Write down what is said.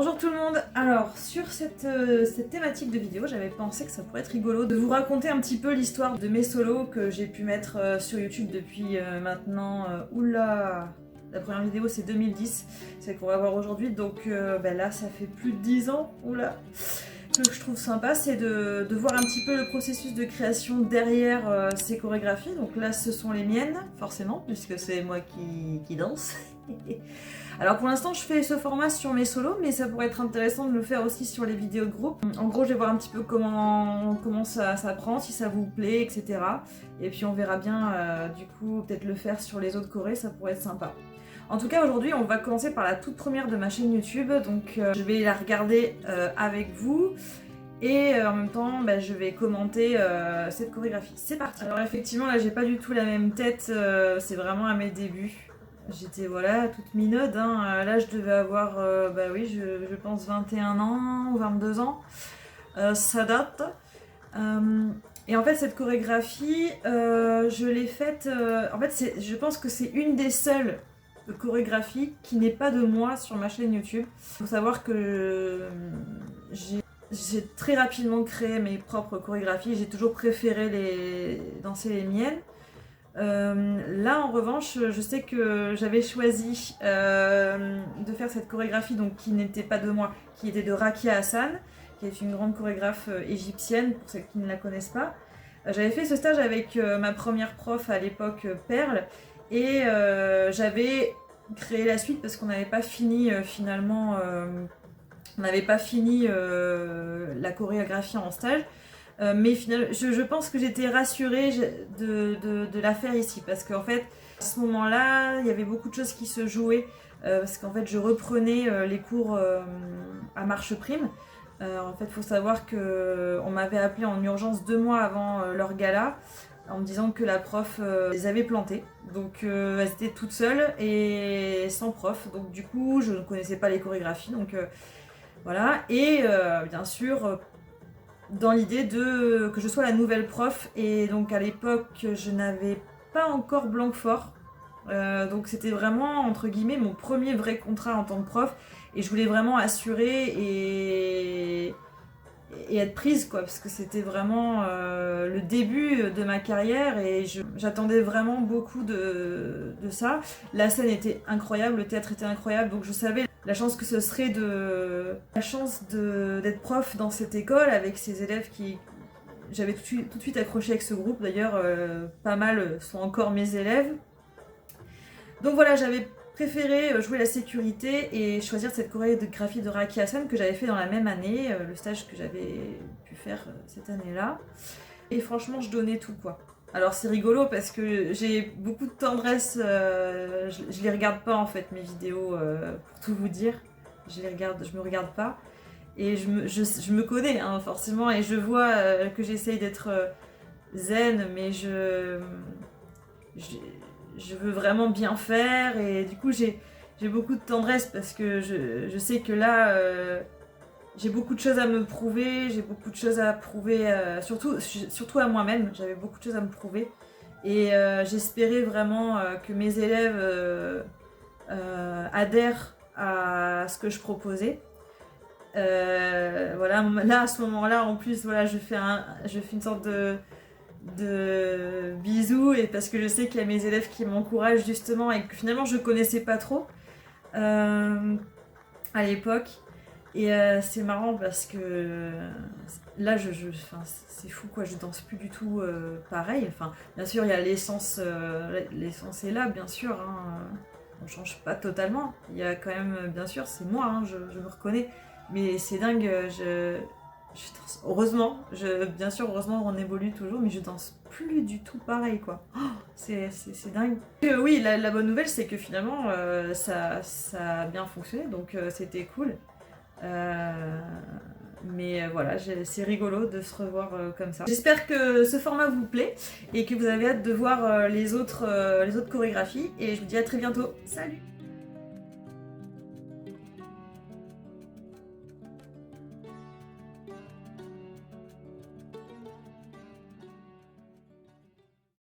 Bonjour tout le monde. Alors sur cette thématique de vidéo, j'avais pensé que ça pourrait être rigolo de vous raconter un petit peu l'histoire de mes solos que j'ai pu mettre sur YouTube depuis maintenant, oula, la première vidéo c'est 2010, celle qu'on va voir aujourd'hui, donc là ça fait plus de 10 ans, oula. Ce que je trouve sympa, c'est de voir un petit peu le processus de création derrière ces chorégraphies. Donc là, ce sont les miennes, forcément, puisque c'est moi qui danse. Alors pour l'instant, je fais ce format sur mes solos, mais ça pourrait être intéressant de le faire aussi sur les vidéos de groupe. En gros, je vais voir un petit peu comment ça prend, si ça vous plaît, etc. Et puis on verra bien, du coup, peut-être le faire sur les autres chorés, ça pourrait être sympa. En tout cas, aujourd'hui, on va commencer par la toute première de ma chaîne YouTube, donc je vais la regarder avec vous et en même temps, je vais commenter cette chorégraphie. C'est parti. Alors effectivement, là, j'ai pas du tout la même tête, c'est vraiment à mes débuts. J'étais, voilà, toute minaude, hein. Là, je devais avoir, oui, je pense 21 ans ou 22 ans. Ça date. Et en fait, cette chorégraphie, je l'ai faite... en fait, je pense que c'est une des seules chorégraphie qui n'est pas de moi sur ma chaîne YouTube. Il faut savoir que j'ai très rapidement créé mes propres chorégraphies, j'ai toujours préféré danser les miennes. Là en revanche, je sais que j'avais choisi de faire cette chorégraphie donc, qui n'était pas de moi, qui était de Rakia Hassan, qui est une grande chorégraphe égyptienne pour celles qui ne la connaissent pas. J'avais fait ce stage avec ma première prof à l'époque, Perle, et j'avais créé la suite parce qu'on n'avait pas fini finalement, on n'avait pas fini la chorégraphie en stage. Mais finalement, je pense que j'étais rassurée de la faire ici parce qu'en fait, à ce moment-là, il y avait beaucoup de choses qui se jouaient parce qu'en fait, je reprenais les cours à marche prime. En fait, il faut savoir qu'on m'avait appelé en urgence 2 mois avant leur gala en me disant que la prof les avait plantées. Donc elles étaient toutes seules et sans prof. Donc du coup, je ne connaissais pas les chorégraphies. Donc voilà. Et bien sûr, dans l'idée que je sois la nouvelle prof. Et donc à l'époque, je n'avais pas encore Blanquefort. Donc c'était vraiment, entre guillemets, mon premier vrai contrat en tant que prof. Et je voulais vraiment assurer et être prise, quoi, parce que c'était vraiment le début de ma carrière et j'attendais vraiment beaucoup de ça. La scène était incroyable, le théâtre était incroyable, donc je savais la chance que ce serait d'être prof dans cette école avec ces élèves qui... J'avais tout de suite accroché avec ce groupe, d'ailleurs pas mal sont encore mes élèves. Donc voilà, j'avais préféré jouer la sécurité et choisir cette chorégraphie de Rakia Hassan que j'avais fait dans la même année, le stage que j'avais pu faire cette année-là. Et franchement, je donnais tout, quoi. Alors c'est rigolo parce que j'ai beaucoup de tendresse, je les regarde pas en fait mes vidéos, pour tout vous dire. Je me regarde pas. Et je me connais hein, forcément et je vois que j'essaye d'être zen, mais je veux vraiment bien faire et du coup j'ai beaucoup de tendresse parce que je sais que là j'ai beaucoup de choses à me prouver, j'ai beaucoup de choses à prouver, surtout à moi-même, j'avais beaucoup de choses à me prouver et j'espérais vraiment que mes élèves adhèrent à ce que je proposais. Voilà, là à ce moment-là en plus voilà, je fais une sorte de bisous et parce que je sais qu'il y a mes élèves qui m'encouragent justement et que finalement je connaissais pas trop à l'époque et c'est marrant parce que là c'est fou quoi, je danse plus du tout pareil, enfin bien sûr il y a l'essence est là bien sûr hein, on change pas totalement, il y a quand même bien sûr c'est moi hein, je me reconnais mais c'est dingue, je danse. Heureusement, bien sûr, heureusement, on évolue toujours, mais je danse plus du tout pareil, quoi. Oh, c'est dingue. Oui, la bonne nouvelle, c'est que finalement, ça a bien fonctionné, donc c'était cool. Mais voilà, c'est rigolo de se revoir comme ça. J'espère que ce format vous plaît et que vous avez hâte de voir les autres chorégraphies. Et je vous dis à très bientôt. Salut!